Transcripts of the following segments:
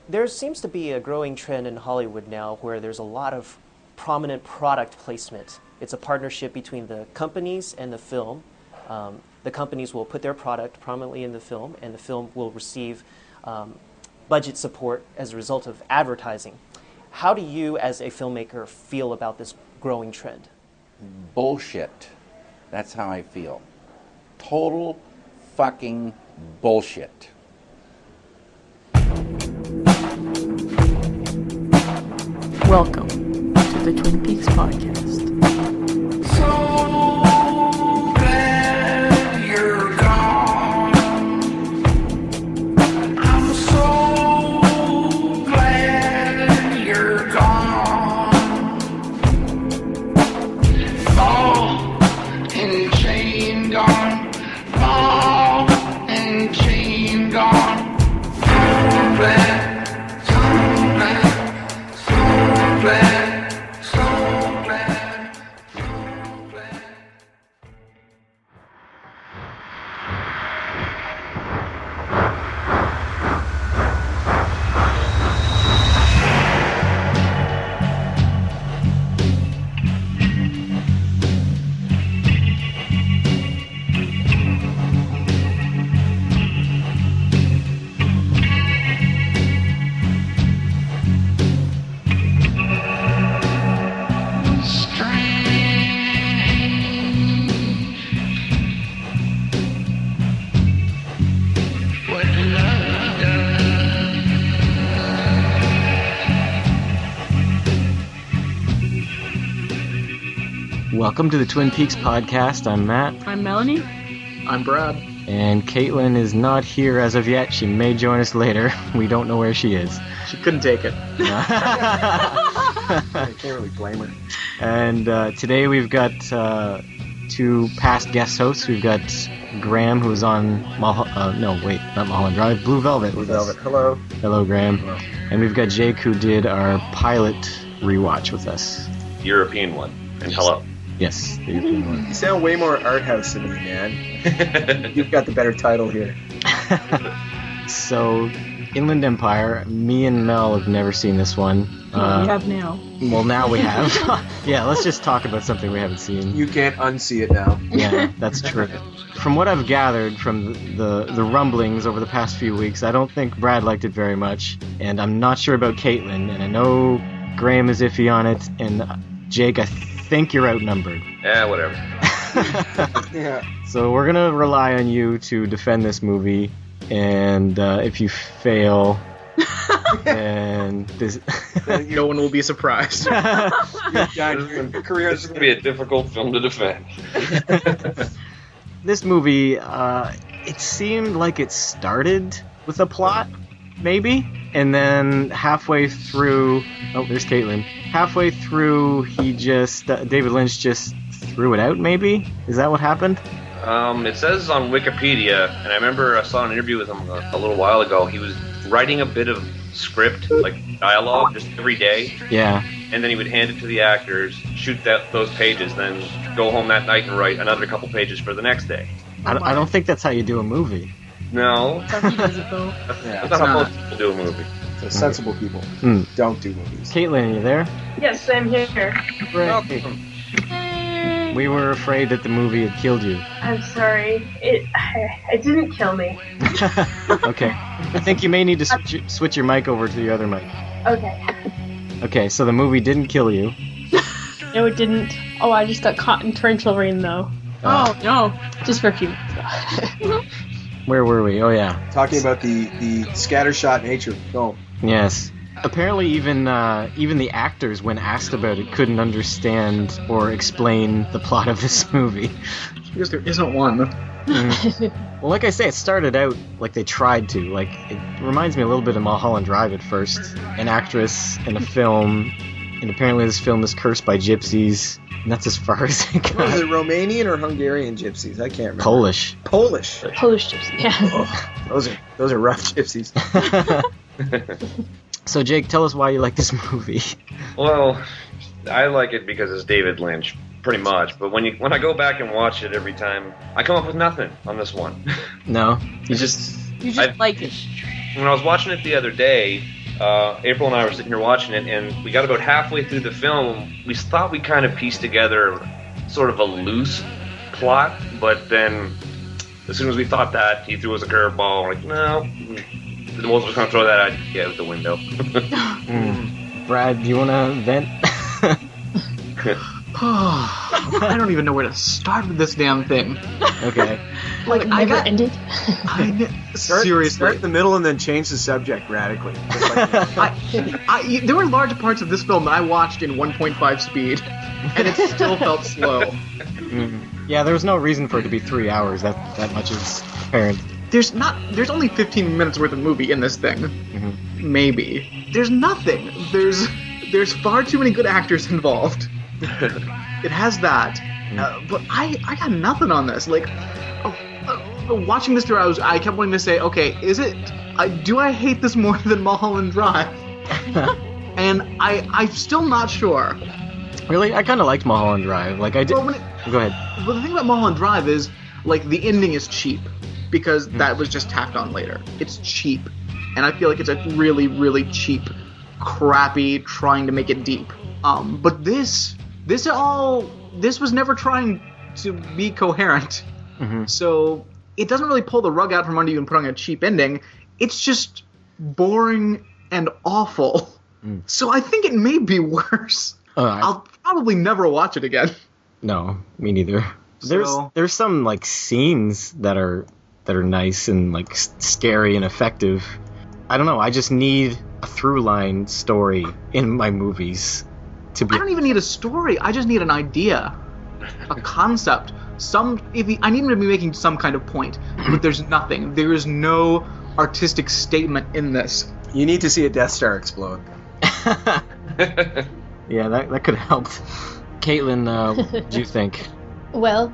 there seems to be a growing trend in Hollywood now where there's a lot of prominent product placement. It's a partnership between the companies and the film. The companies will put their product prominently in the film, and the film will receive budget support as a result of advertising. How do you, as a filmmaker, feel about this growing trend? Bullshit. That's how I feel. Total fucking bullshit. Welcome to the Twin Peaks podcast. So glad you're gone. I'm so glad you're gone. Ball and chain gone. Ball and chain gone. So glad, so glad, so glad, so glad, so glad. What love does. Welcome to the Twin Peaks podcast. I'm Matt, I'm Melanie. I'm Brad. and Caitlin is not here as of yet. She may join us later. We don't know where she is. She couldn't take it. I can't really blame her. And today we've got two past guest hosts. We've got Graeme, who was on not Mulholland Drive, Blue Velvet. Blue Velvet. Hello. Hello, Graeme. Hello. And we've got Jake, who did our pilot rewatch with us. European one. And hello. Yes, the European one. You sound way more art house than me, man. You've got the better title here. So, Inland Empire, me and Mel have never seen this one. We have now. Well, now we have. Yeah, let's just talk about something we haven't seen. You can't unsee it now. Yeah, that's true. From what I've gathered from the rumblings over the past few weeks, I don't think Brad liked it very much, and I'm not sure about Caitlin, and I know Graeme is iffy on it, and Jake, I think you're outnumbered. Yeah, whatever. Yeah. So we're going to rely on you to defend this movie, and if you fail, then this... No one will be surprised. Your career This is going to be a difficult film to defend. This movie, it seemed like it started with a plot, maybe, and then halfway through... Oh, there's Caitlin. Halfway through, David Lynch just threw it out, maybe? Is that what happened? It says on Wikipedia, and I remember I saw an interview with him a little while ago, he was writing a bit of script, like dialogue, just every day, Yeah. and then he would hand it to the actors, shoot those pages, then go home that night and write another couple pages for the next day. I don't think that's how you do a movie. No, That's how he does it, though. Yeah, that's not how most people do a movie. So sensible people don't do movies. Caitlin, are you there? Yes, I'm here. We were afraid that the movie had killed you. I'm sorry. It didn't kill me. Okay. I think you may need to switch your mic over to the other mic. Okay. Okay, so the movie didn't kill you. No, it didn't. Oh, I just got caught in torrential rain, though. Oh, no. Just for a few minutes, though. Where were we? Oh, yeah. Talking about the scattershot nature of the film. Yes. Apparently even the actors, when asked about it, couldn't understand or explain the plot of this movie. Because there isn't one. Well, like I say, it started out like they tried to. Like, it reminds me a little bit of Mulholland Drive at first. An actress in a film, and apparently this film is cursed by gypsies, and that's as far as it Was got. it Romanian or Hungarian gypsies? I can't remember. Polish. Polish. Polish gypsy, yeah. Oh, those are rough gypsies. So, Jake, tell us why you like this movie. Well, I like it because it's David Lynch, pretty much. But when I go back and watch it every time, I come up with nothing on this one. No? You just I- like it. When I was watching it the other day, April and I were sitting here watching it, and we got about halfway through the film. We thought we kind of pieced together sort of a loose plot, but then as soon as we thought that, he threw us a curveball. We're like, no, the most was going to throw that idea out the window. Brad, do you want to vent? I don't even know where to start with this damn thing. Okay. Like, I got ended. Seriously. Start in the middle and then change the subject radically. Just like, There were large parts of this film that I watched in 1.5 speed, and it still felt slow. Yeah, there was no reason for it to be 3 hours. That much is apparent. There's only 15 minutes worth of movie in this thing. Maybe. There's nothing. There's far too many good actors involved. It has that. But I got nothing on this. Like, watching this through, I kept wanting to say, okay, do I hate this more than Mulholland Drive? And I'm still not sure. Really? I kind of liked Mulholland Drive. Like, I did... Well, Go ahead. Well, the thing about Mulholland Drive is, like, the ending is cheap. Because that was just tacked on later. It's cheap. And I feel like it's a really, really cheap, crappy, trying to make it deep. But this was never trying to be coherent. So it doesn't really pull the rug out from under you and put on a cheap ending. It's just boring and awful. So I think it may be worse. I'll probably never watch it again. No, me neither. There's some like scenes that are nice and like scary and effective. I don't know. I just need a through line story in my movies to be. I don't even need a story. I just need an idea, a concept. I need him to be making some kind of point, but there's nothing. There is no artistic statement in this. you need to see a Death Star explode. Yeah, that could have helped. Caitlin, what do you think? Well,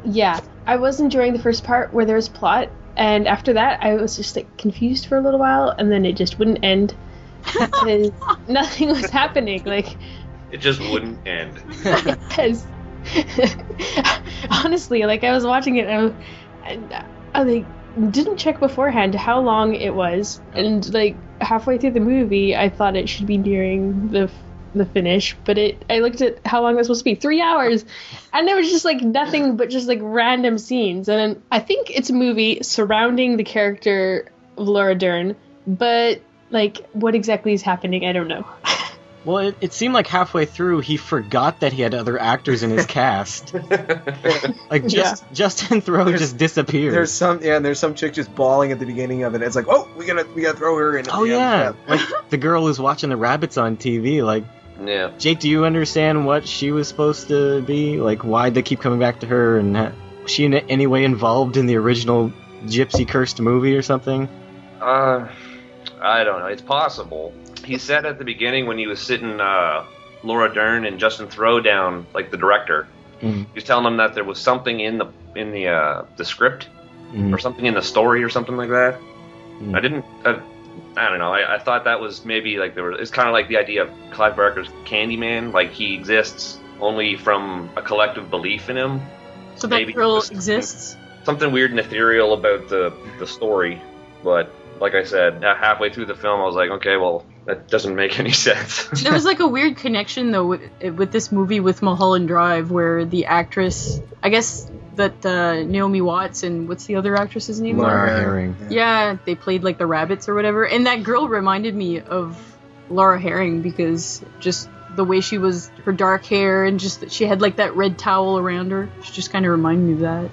yeah, I was enjoying the first part where there was plot, and after that, I was just like confused for a little while, and then it just wouldn't end because nothing was happening. Like, it just wouldn't end. Because honestly, like I was watching it, and I like didn't check beforehand how long it was, and like halfway through the movie, I thought it should be nearing the finish, but I looked at how long it was supposed to be, 3 hours, and there was just like nothing but just like random scenes. And then I think it's a movie surrounding the character of Laura Dern, but like what exactly is happening, I don't know. Well, it seemed like halfway through he forgot that he had other actors in his cast. Like Justin Theroux just disappeared. There's some chick just bawling at the beginning of it. It's like, oh, we gotta throw her in. Oh yeah, like the girl who's watching the rabbits on TV. Like, yeah. Jake, do you understand what she was supposed to be? Like, why'd they keep coming back to her? And was she in any way involved in the original Gypsy Cursed movie or something? I don't know. It's possible. He said at the beginning when he was sitting Laura Dern and Justin Theroux down, like the director, he was telling them that there was something in the script or something in the story or something like that. I didn't. I don't know. I thought that was maybe like it's kind of like the idea of Clive Barker's Candyman, like he exists only from a collective belief in him. So that girl exists? Something weird and ethereal about the story, but like I said, halfway through the film, I was like, okay, well, that doesn't make any sense. There was like a weird connection though with this movie with Mulholland Drive, where the actress, I guess that Naomi Watts and what's the other actress's name? Laura Herring. Yeah, they played like the rabbits or whatever, and that girl reminded me of Laura Herring because just the way she was, her dark hair, and just that she had like that red towel around her. She just kind of reminded me of that.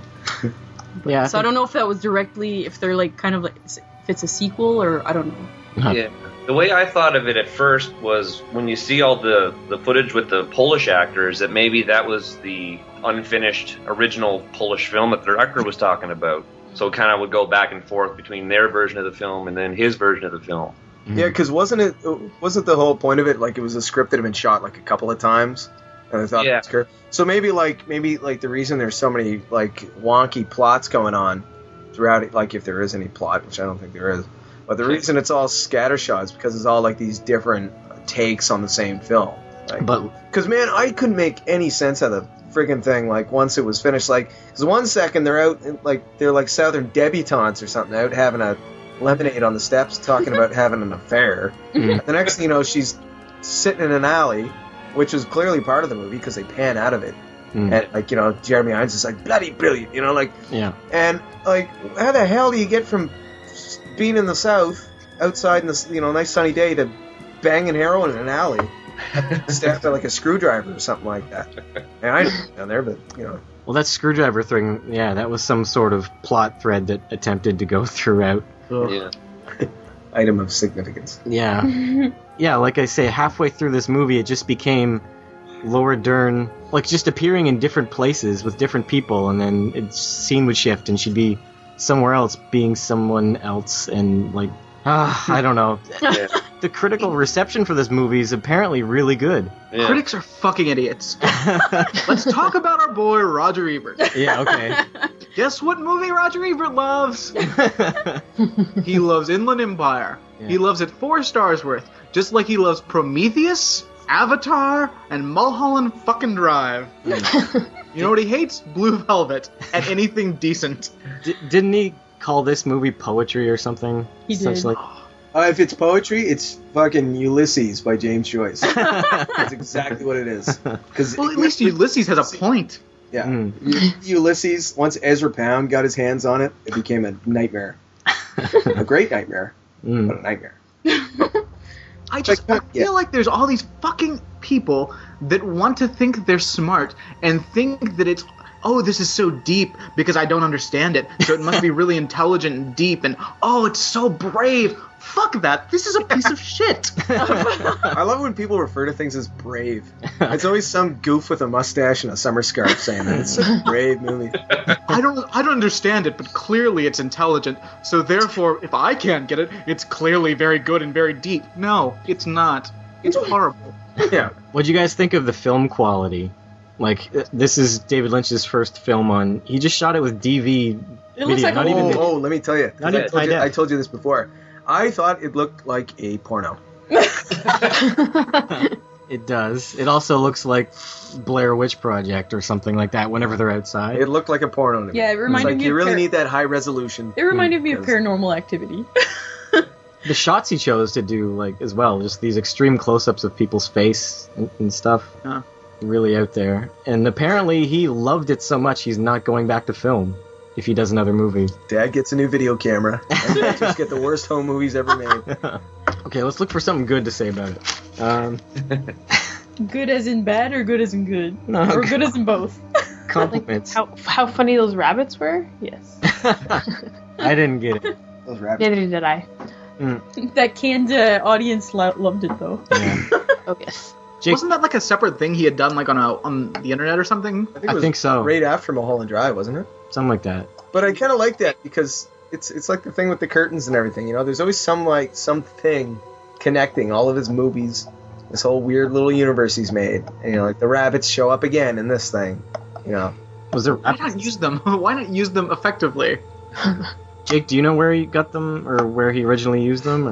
Yeah. So I don't know if that was directly, if they're like kind of like, if it's a sequel or I don't know. Yeah. The way I thought of it at first was when you see all the footage with the Polish actors, that maybe that was the unfinished original Polish film that the director was talking about. So it kind of would go back and forth between their version of the film and then his version of the film. Yeah, because wasn't the whole point of it like it was a script that had been shot like a couple of times, and I thought that's good. So maybe the reason there's so many like wonky plots going on throughout it, like if there is any plot, which I don't think there is. But the reason it's all scattershot is because it's all like these different takes on the same film. Like, because man, I couldn't make any sense of the friggin' thing. Like once it was finished, like because 1 second they're out, they're like Southern debutantes or something, out having a lemonade on the steps talking about having an affair. The next thing you know, she's sitting in an alley, which is clearly part of the movie because they pan out of it. And, like, you know, Jeremy Irons is like, bloody brilliant, you know, like... Yeah. And, like, how the hell do you get from being in the South, outside in this, you know, nice sunny day, to banging heroin in an alley? Stabbed by, like, a screwdriver or something like that. And I didn't down there, but, you know... Well, that screwdriver thing, yeah, that was some sort of plot thread that attempted to go throughout. Yeah. Item of significance. Yeah. Yeah, like I say, halfway through this movie, it just became Laura Dern, like, just appearing in different places with different people, and then scene would shift, and she'd be somewhere else being someone else, and, like, I don't know. Yeah. The critical reception for this movie is apparently really good. Yeah. Critics are fucking idiots. Let's talk about our boy Roger Ebert. Yeah, okay. Guess what movie Roger Ebert loves? He loves Inland Empire. Yeah. He loves it 4 stars worth, just like he loves Prometheus, Avatar, and Mulholland fucking Drive. You know what he hates? Blue Velvet and anything decent. Didn't he call this movie poetry or something? He Such did. like... If it's poetry, it's fucking Ulysses by James Joyce. That's exactly what it is. Well, at least Ulysses has a point. Yeah. Ulysses, once Ezra Pound got his hands on it, it became a nightmare. A great nightmare, but a nightmare. I feel like there's all these fucking people that want to think they're smart and think that it's, oh, this is so deep because I don't understand it, so it must be really intelligent and deep, and oh, it's so brave. Fuck that. This is a piece of shit. I love when people refer to things as brave. It's always some goof with a mustache and a summer scarf saying that it's a brave movie. I don't understand it, but clearly it's intelligent. So therefore, if I can't get it, it's clearly very good and very deep. No, it's not. It's horrible. Yeah. What'd you guys think of the film quality? Like, this is David Lynch's first film on... He just shot it with DV It looks video, like not a- even... Oh, let me tell you. 'Cause Not even high def. I told you this before. I thought it looked like a porno. It does. It also looks like Blair Witch Project or something like that whenever they're outside. It looked like a porno to me. Yeah, it reminded it's like me you of really need that high resolution. It reminded me of Because- Paranormal Activity. The shots he chose to do, like, as well, just these extreme close-ups of people's face and stuff. Huh. Really out there. And apparently he loved it so much he's not going back to film if he does another movie. Dad gets a new video camera, and I just get the worst home movies ever made. Okay, let's look for something good to say about it. Good as in bad or good as in good? No, Or good as in both? Compliments. How funny those rabbits were? Yes. I didn't get it. Those rabbits. Neither did I. That canned audience loved it, though. Yeah. Oh, yes. Jake, Wasn't that like a separate thing he had done, like on the internet or something? I think so. Right after Mulholland Drive, wasn't it? Something like that. But I kind of like that because it's like the thing with the curtains and everything. You know, there's always something connecting all of his movies. This whole weird little universe he's made. And, you know, like the rabbits show up again in this thing. You know, Was there... Why not use them? Why not use them effectively? Jake, do you know where he got them or where he originally used them?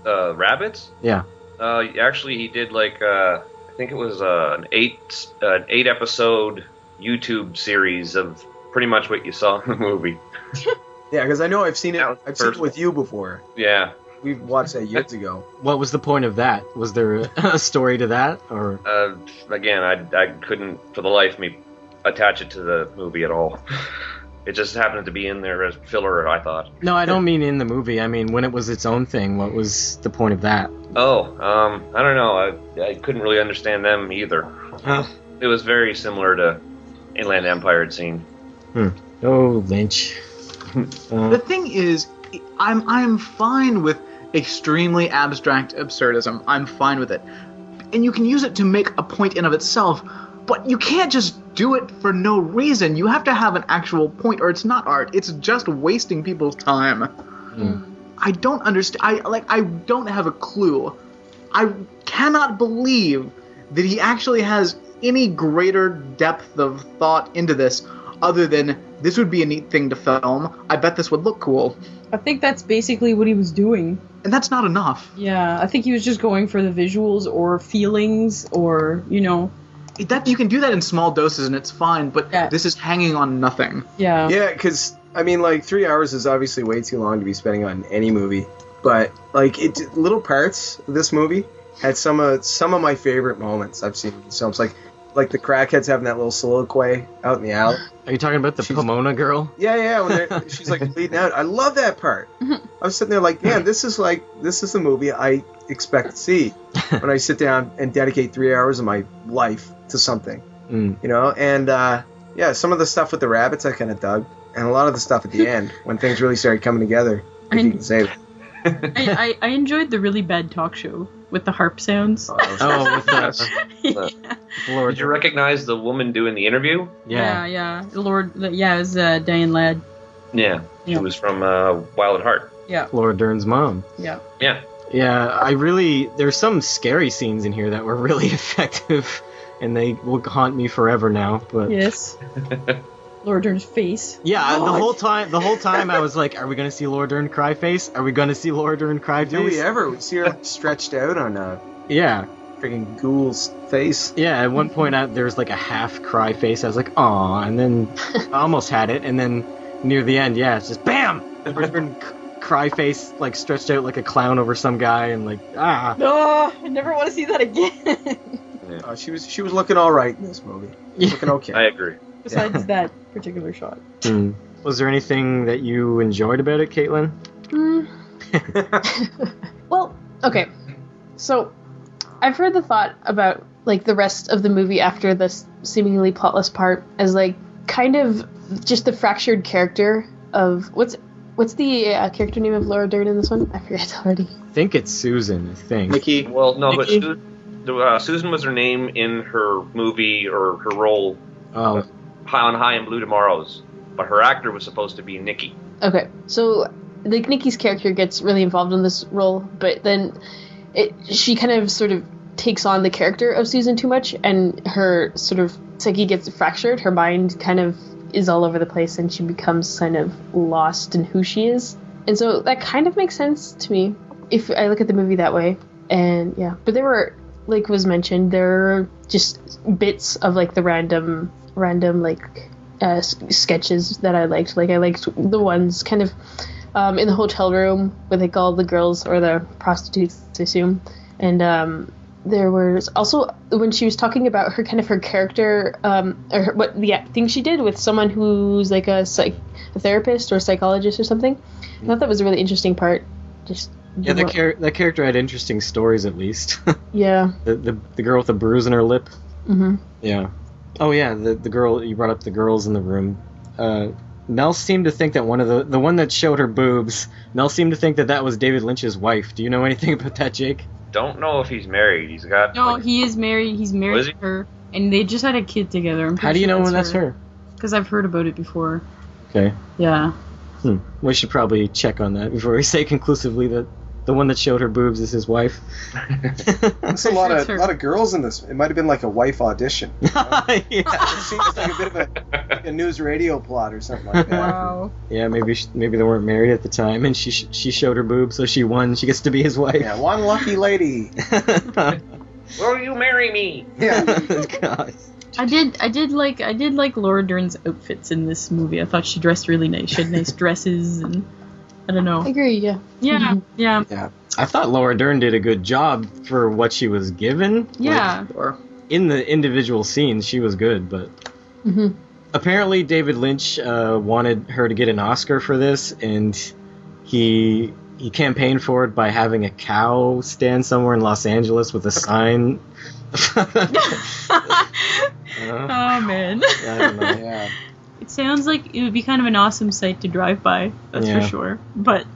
Or Rabbits? yeah. Actually, he did like I think it was an 8 episode YouTube series of pretty much what you saw in the movie. yeah, because I know I've seen it. That was I've seen it first with you before. Yeah. We've watched that years ago. What was the point of that? Was there a story to that, or Again, I couldn't for the life of me attach it to the movie at all. It just happened to be in there as filler, I thought. no? I don't mean in the movie. I mean when it was its own thing. What was the point of that? Oh, I don't know. I couldn't really understand them either. Huh. It was very similar to Inland Empire had seen. Oh, Lynch. The thing is, I'm fine with extremely abstract absurdism. I'm fine with it. And you can use it to make a point in of itself, but you can't just do it for no reason. You have to have an actual point, or it's not art. It's just wasting people's time. I don't understand. I don't have a clue. I cannot believe that he actually has any greater depth of thought into this other than this would be a neat thing to film. I bet this would look cool. I think that's basically what he was doing. And that's not enough. Yeah, I think he was just going for the visuals or feelings or, you know. That you can do that in small doses and it's fine, but Yeah. this is hanging on nothing. Yeah. Yeah, because I mean, like 3 hours is obviously way too long to be spending on any movie, but like little parts of this movie had some of my favorite moments I've seen in films. Like the crackheads having that little soliloquy out in the alley. Are you talking about the Pomona girl? Yeah. When she's like bleeding out. I love that part. I was sitting there like, man, this is the movie I expect to see when I sit down and dedicate 3 hours of my life to something. You know, and some of the stuff with the rabbits I kind of dug, and a lot of the stuff at the end when things really started coming together. If you can say that. I enjoyed the really bad talk show with the harp sounds. With the Did you recognize the woman doing the interview? Yeah. It was Diane Ladd. Yeah, she was from Wild at Heart. Yeah. Laura Dern's mom. Yeah. Yeah, there's some scary scenes in here that were really effective, and they will haunt me forever now. But yes. Laura Dern's face. Yeah, the whole time I was like, are we going to see Laura Dern cry face? Are we going to see Laura Dern cry face? Do we ever? We see her stretched out on yeah. freaking ghoul's face. Yeah, at one point there was like a half cry face. I was like, aw, and then I almost had it, and then near the end, it's just BAM! Laura Dern cry face, like stretched out like a clown over some guy, and like, Oh, I never want to see that again. She was looking all right in this movie. Looking okay. I agree. Besides that particular shot. Was there anything that you enjoyed about it, Caitlin? Well, okay. So, I've heard the thought about, like, the rest of the movie after this seemingly plotless part as, like, kind of just the fractured character of... What's the character name of Laura Dern in this one? I forget already. I think it's Susan, I think. Nikki. Well, no, Nikki? but Susan was her name in her movie or her role High and Blue Tomorrows, but her actor was supposed to be Nikki. Okay, so like Nikki's character gets really involved in this role, but then she kind of sort of takes on the character of Susan too much, and her sort of psyche gets fractured. Her mind kind of is all over the place, and she becomes kind of lost in who she is. And so that kind of makes sense to me if I look at the movie that way. And yeah, but there were, like was mentioned, there are just bits of like the random like sketches that I liked. Like I liked the ones kind of in the hotel room with like all the girls or the prostitutes, I assume. And there was also when she was talking about her character or what the thing she did with someone who's like a therapist or a psychologist or something. I thought that was a really interesting part. Just that character had interesting stories, at least. Yeah. The girl with the bruise in her lip. Mm-hmm. Yeah. Oh yeah, the girl you brought up, the girls in the room. Nell seemed to think that one of the one that showed her boobs. Nell seemed to think that was David Lynch's wife. Do you know anything about that, Jake? Don't know if he's married. He's got. No, he is married. He's married to her, and they just had a kid together. How do you know when that's her? Because I've heard about it before. Okay. Yeah. We should probably check on that before we say conclusively that the one that showed her boobs is his wife. There's a lot of girls in this. It might have been like a wife audition. Yeah. It seems like a bit of a news radio plot or something like that. Wow. Yeah, maybe they weren't married at the time, and she showed her boobs, so she won. She gets to be his wife. Yeah, one lucky lady. Will you marry me? Yeah. God. I did like Laura Dern's outfits in this movie. I thought she dressed really nice. She had nice dresses, and I don't know. I agree. Yeah. Yeah. Yeah. Yeah. I thought Laura Dern did a good job for what she was given. Yeah. Or In the individual scenes, she was good, but apparently David Lynch wanted her to get an Oscar for this, and he campaigned for it by having a cow stand somewhere in Los Angeles with a sign. Oh man. I don't know. Yeah. It sounds like it would be kind of an awesome sight to drive by. That's for sure. But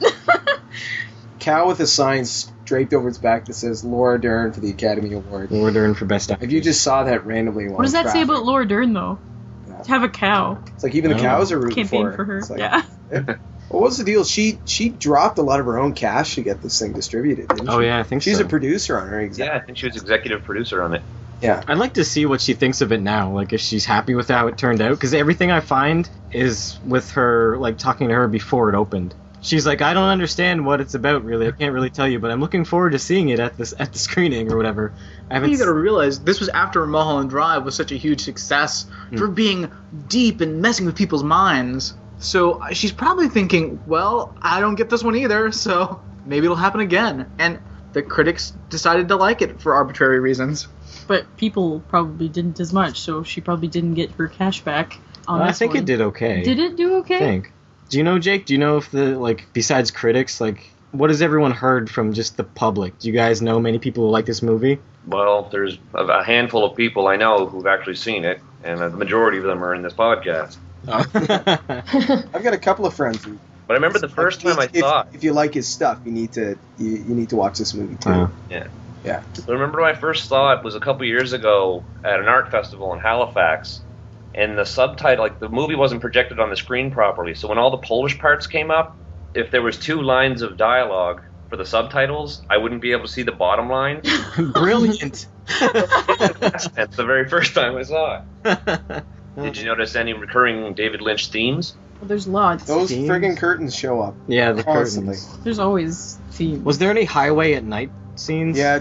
Cow with a sign draped over its back that says Laura Dern for the Academy Award. Laura Dern for Best Actress. If you just saw that randomly, what does that say about Laura Dern though? Yeah. To have a cow. It's like even the cows are rooting Campaign for for her. It's like, Yeah. What was the deal? She dropped a lot of her own cash to get this thing distributed, didn't she? Oh yeah, I think She's so. a producer on her. Yeah, I think she was executive producer on it. Yeah. I'd like to see what she thinks of it now, like if she's happy with how it turned out, because everything I find is with her, like talking to her before it opened. She's like, I don't understand what it's about, really. I can't really tell you, but I'm looking forward to seeing it at the screening or whatever. You gotta realize this was after Mulholland Drive was such a huge success for being deep and messing with people's minds. So she's probably thinking, well, I don't get this one either, so maybe it'll happen again. And the critics decided to like it for arbitrary reasons. But people probably didn't as much, so she probably didn't get her cash back on I this think one. it did okay. Did it do okay? I think. Do you know, Jake? Do you know if besides critics, what has everyone heard from just the public? Do you guys know many people who like this movie? Well, there's a handful of people I know who've actually seen it, and the majority of them are in this podcast. I've got a couple of friends who. But I remember the first time I saw it. If you like his stuff, you need to watch this movie too. Yeah. Yeah. I remember when I first saw it was a couple years ago at an art festival in Halifax, and the subtitle, the movie wasn't projected on the screen properly, so when all the Polish parts came up, if there was 2 lines of dialogue for the subtitles, I wouldn't be able to see the bottom line. Brilliant. That's the very first time I saw it. Did you notice any recurring David Lynch themes? Well, there's lots. Those Themes? friggin' curtains show up. Yeah, the constantly. curtains. There's always themes. Was there any highway at night scenes? Yeah,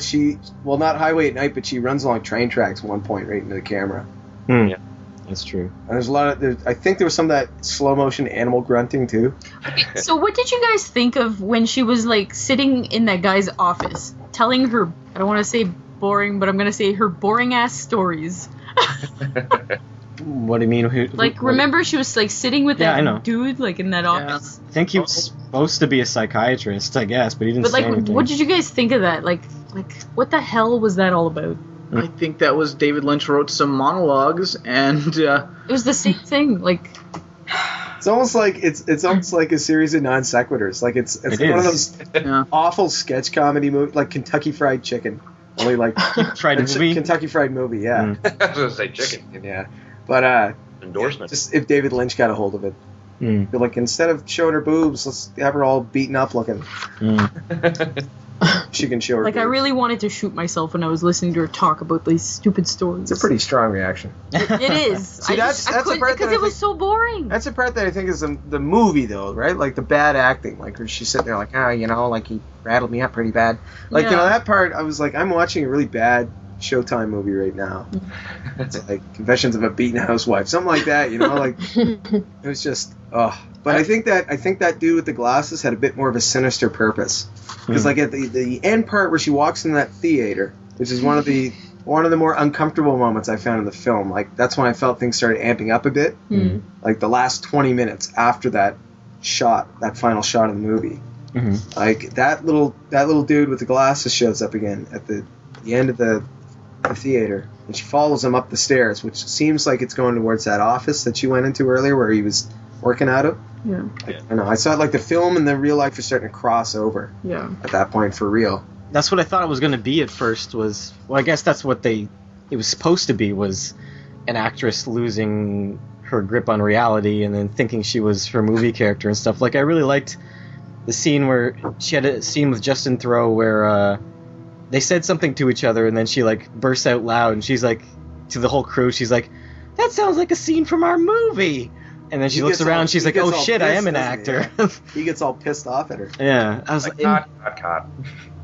not highway at night, but she runs along train tracks at one point right into the camera. Yeah. That's true. And there's a lot of, I think there was some of that slow motion animal grunting too. So what did you guys think of when she was sitting in that guy's office telling her, I don't want to say boring, but I'm going to say her boring ass stories. What do you mean? Remember she was sitting with I know. that dude in that office? I think he was supposed to be a psychiatrist, I guess, but he didn't say anything. What did you guys think of that? What the hell was that all about? I think that was David Lynch wrote some monologues, and it was the same thing. It's almost like it's almost like a series of non sequiturs. It's one of those awful sketch comedy movies, like Kentucky Fried Chicken. Only Fried movie? Kentucky Fried Movie, yeah. I was going to say chicken. Yeah. But Endorsement. Just if David Lynch got a hold of it. Instead of showing her boobs, let's have her all beaten up looking. She can show her boobs. I really wanted to shoot myself when I was listening to her talk about these stupid stories. It's a pretty strong reaction. It is. See, that's the part because it was so boring. That's the part that I think is the movie, though, right? The bad acting. Where she's sitting there he rattled me up pretty bad. That part, I was I'm watching a really bad Showtime movie right now. It's Confessions of a Beaten Housewife, something like that. It was just But I think that dude with the glasses had a bit more of a sinister purpose, because at the end part where she walks in that theater, which is one of the more uncomfortable moments I found in the film. That's when I felt things started amping up a bit. The last 20 minutes after that final shot of the movie. That little dude with the glasses shows up again at the end of the theater, and she follows him up the stairs, which seems like it's going towards that office that she went into earlier where he was working out of. Yeah. I don't know. I saw it the film and the real life was starting to cross over. Yeah. At that point, for real. That's what I thought it was going to be at first. I guess that's what it was supposed to be, was an actress losing her grip on reality and then thinking she was her movie character and stuff. I really liked the scene where she had a scene with Justin Theroux where they said something to each other, and then she bursts out loud, and she's to the whole crew, she's like, "That sounds like a scene from our movie." And then she looks around, and she's like, "Oh shit, I am an actor." He gets all pissed off at her. Yeah, I was Cut.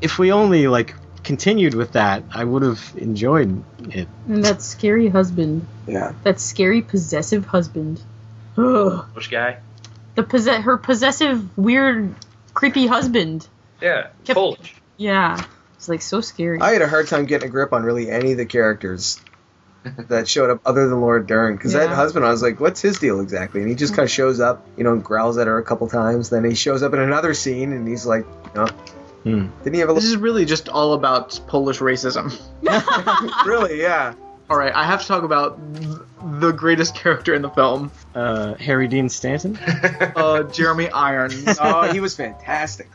if we only continued with that, I would have enjoyed it. And that scary husband. Yeah. That scary possessive husband. Ugh. Which guy? Her possessive, weird, creepy husband. Yeah, Polish. Yeah. It's so scary. I had a hard time getting a grip on really any of the characters that showed up other than Laura Dern, because that husband, I was like, what's his deal exactly? And he just kind of shows up, and growls at her a couple times. Then he shows up in another scene, and he's like, didn't he have a this is really just all about Polish racism. Really, yeah. All right, I have to talk about the greatest character in the film. Harry Dean Stanton? Jeremy Irons. Oh, he was fantastic.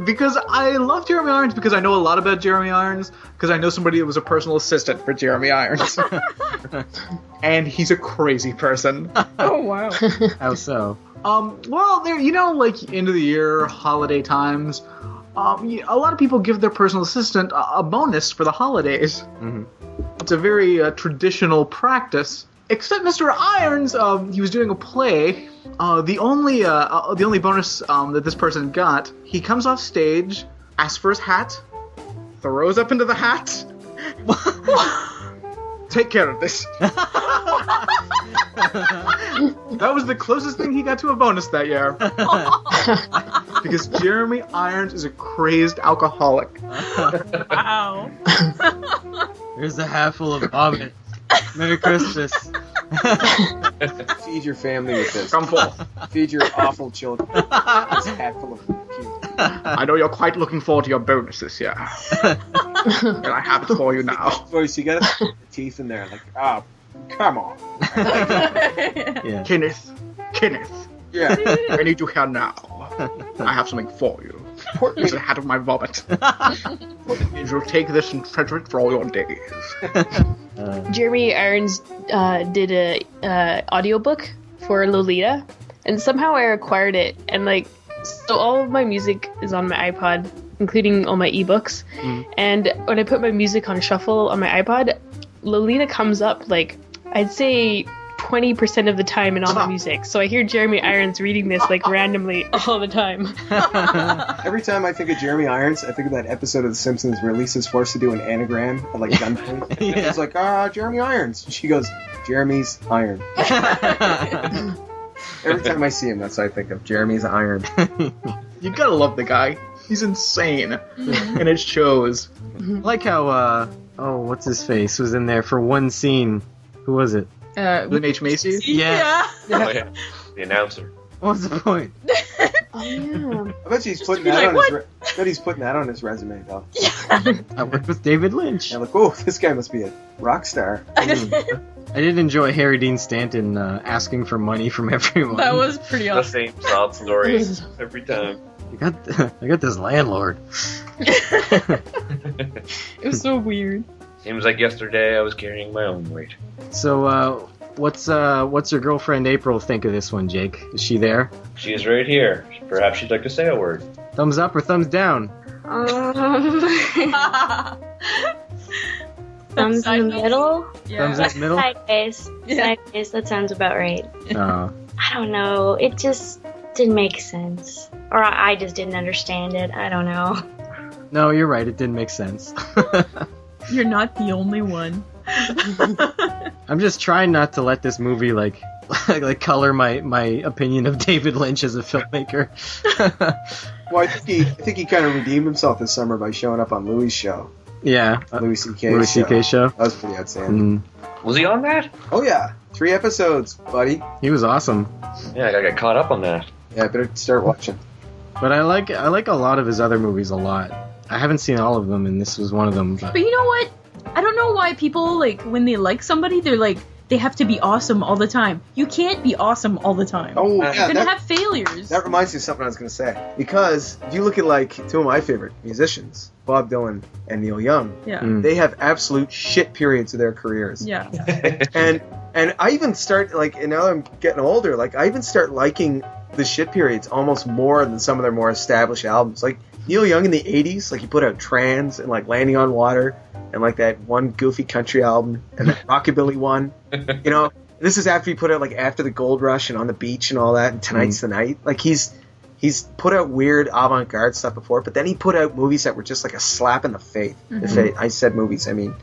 Because I love Jeremy Irons because I know a lot about Jeremy Irons, because I know somebody that was a personal assistant for Jeremy Irons. And he's a crazy person. Oh, wow. How so? Well, there, end of the year, holiday times, a lot of people give their personal assistant a bonus for the holidays. Mm-hmm. It's a very traditional practice. Except Mr. Irons, he was doing a play. The only bonus that this person got, he comes off stage, asks for his hat, throws up into the hat. Take care of this. That was the closest thing he got to a bonus that year. Because Jeremy Irons is a crazed alcoholic. Wow. Here's a hatful of vomit. Merry Christmas. Feed your family with this. Come full. Feed your awful children. This hatful of puke. I know you're quite looking forward to your bonus this year. And I have it for you now. Voice, you gotta put your teeth in there. Like, oh, come on. Yeah. Kenneth. Yeah. I need you here now. I have something for you. It's a hat of my vomit. You'll take this and treasure it for all your days. Jeremy Irons did a audiobook for Lolita, and somehow I acquired it, and like, so all of my music is on my iPod, including all my ebooks. And when I put my music on shuffle on my iPod, Lolita comes up like, I'd say 20% of the time in all my music. So I hear Jeremy Irons reading this like randomly all the time. Every time I think of Jeremy Irons, I think of that episode of The Simpsons where Lisa's forced to do an anagram at like gunpoint. It's like, Jeremy Irons. She goes, Jeremy's Iron. Every time I see him, that's what I think of. Jeremy's Iron. You gotta love the guy. He's insane. And it shows. I like how, what's his face was in there for one scene. Who was it? Lynn H. Macy? Yeah. Oh, yeah. The announcer. What's the point? Oh, yeah. I bet he's putting that on his resume, though. I worked with David Lynch. Yeah, like, oh, this guy must be a rock star. I did enjoy Harry Dean Stanton asking for money from everyone. That was pretty The awesome. same sob story every time. I got this landlord. It was so weird. Seems like yesterday I was carrying my own weight. So, what's your girlfriend April think of this one, Jake? Is she there? She's right here. Perhaps she'd like to say a word. Thumbs up or thumbs down? Thumbs in the middle? Thumbs up middle? Sideways. Sideways, that sounds about right. Oh. I don't know. It just didn't make sense. Or I just didn't understand it. I don't know. No, you're right. It didn't make sense. You're not the only one. I'm just trying not to let this movie like color my opinion of David Lynch as a filmmaker. Well, I think he kind of redeemed himself this summer by showing up on Louis' show. Yeah. Louis C.K. Louis C.K. show. That was pretty outstanding. Was he on that? Oh, yeah. 3 episodes, buddy. He was awesome. Yeah, I gotta get caught up on that. Yeah, I better start watching. But I like a lot of his other movies a lot. I haven't seen all of them, and this was one of them. But you know what? I don't know why people, like, when they like somebody, they're like, they have to be awesome all the time. You can't be awesome all the time. Oh, You're yeah. gonna have failures. That reminds me of something I was going to say. Because if you look at, like, 2 of my favorite musicians, Bob Dylan and Neil Young, Yeah. they have absolute shit periods of their careers. Yeah. And I even start, like, and now I'm getting older, like, I even start liking the shit periods almost more than some of their more established albums. Like, Neil Young in the 80s, like, he put out Trans and, like, Landing on Water and, like, that one goofy country album and that Rockabilly one. You know, this is after he put out, like, After the Gold Rush and On the Beach and all that and Tonight's the Night. Like, he's put out weird avant-garde stuff before, but then he put out movies that were just like a slap in the face. I said movies, I mean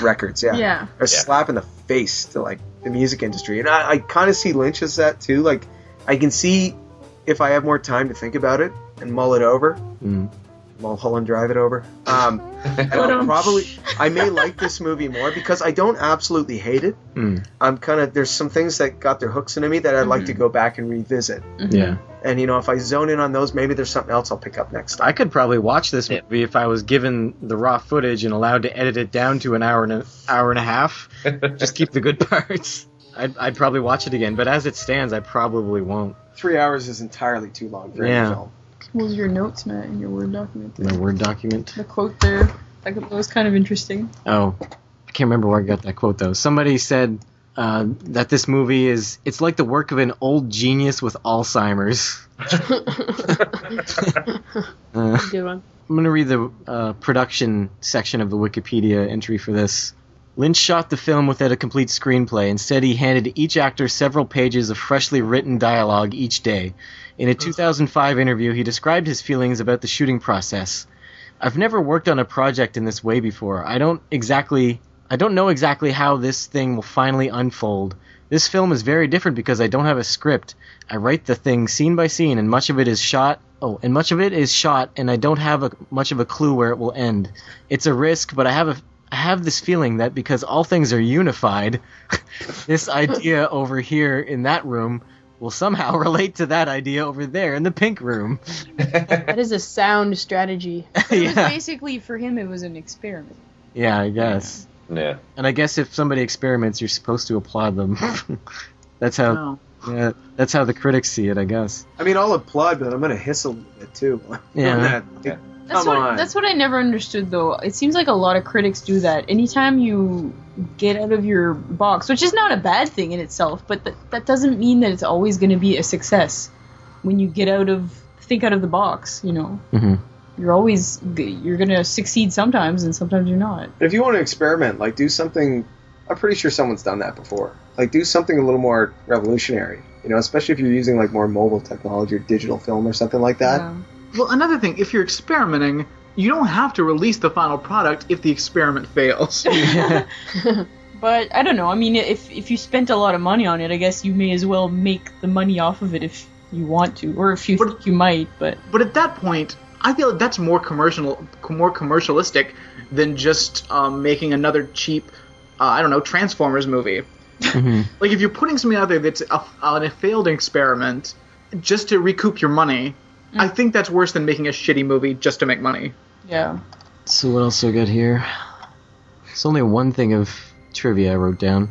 records, yeah. Yeah. A slap in the face to, like, the music industry. And I kind of see Lynch as that, too. Like, I can see if I have more time to think about it and mull it over. Mulholland Drive it over. I may like this movie more because I don't absolutely hate it. I'm there's some things that got their hooks into me that I'd like to go back and revisit. Yeah. And, you know, if I zone in on those, maybe there's something else I'll pick up next time. I could probably watch this movie if I was given the raw footage and allowed to edit it down to an hour and a half. Just keep the good parts. I'd probably watch it again, but as it stands, I probably won't. 3 hours is entirely too long for any film. What was your notes, Matt, in your Word document? My Word document? The quote there, that was kind of interesting. Oh, I can't remember where I got that quote, though. Somebody said that this movie it's like the work of an old genius with Alzheimer's. Good one. I'm going to read the production section of the Wikipedia entry for this. Lynch shot the film without a complete screenplay. Instead, he handed each actor several pages of freshly written dialogue each day. In a 2005 interview, he described his feelings about the shooting process. I've never worked on a project in this way before. I don't know exactly how this thing will finally unfold, This film is very different because I don't have a script. I write the thing scene by scene, and much of it is shot. And I don't have much of a clue where it will end. It's a risk, but I have this feeling that because all things are unified, this idea over here in that room will somehow relate to that idea over there in the pink room. That is a sound strategy. It was basically, for him, it was an experiment. Yeah, I guess. Yeah. And I guess if somebody experiments, you're supposed to applaud them. That's how. No. Yeah, that's how the critics see it, I guess. I mean, I'll applaud, but I'm gonna hiss a little bit too. Yeah. That's what I never understood, though. It seems like a lot of critics do that. Anytime you get out of your box, which is not a bad thing in itself, but that doesn't mean that it's always going to be a success. When you think out of the box, you know. Mm-hmm. You're going to succeed sometimes, and sometimes you're not. If you want to experiment, like, do something... I'm pretty sure someone's done that before. Like, do something a little more revolutionary. You know, especially if you're using, like, more mobile technology or digital film or something like that. Yeah. Well, another thing, if you're experimenting, you don't have to release the final product if the experiment fails. But I don't know. I mean, if you spent a lot of money on it, I guess you may as well make the money off of it if you want to, or if you think you might. But at that point, I feel like that's more commercialistic than just making another cheap, Transformers movie. Mm-hmm. Like, if you're putting something out there that's a failed experiment just to recoup your money, I think that's worse than making a shitty movie just to make money. yeah. So what else do I got here? It's only one thing of trivia I wrote down.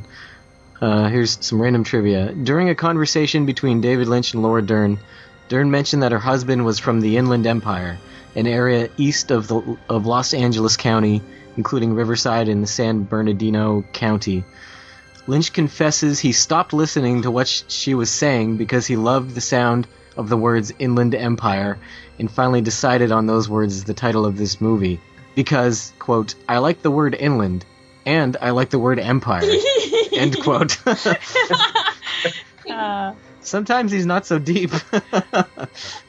Here's some random trivia. During a conversation between David Lynch and Laura Dern, Dern mentioned that her husband was from the Inland Empire, an area east of Los Angeles County, including Riverside and the San Bernardino County. Lynch confesses he stopped listening to what she was saying because he loved the sound of the words Inland Empire, and finally decided on those words as the title of this movie. Because, quote, I like the word inland, and I like the word empire, end quote. Sometimes he's not so deep.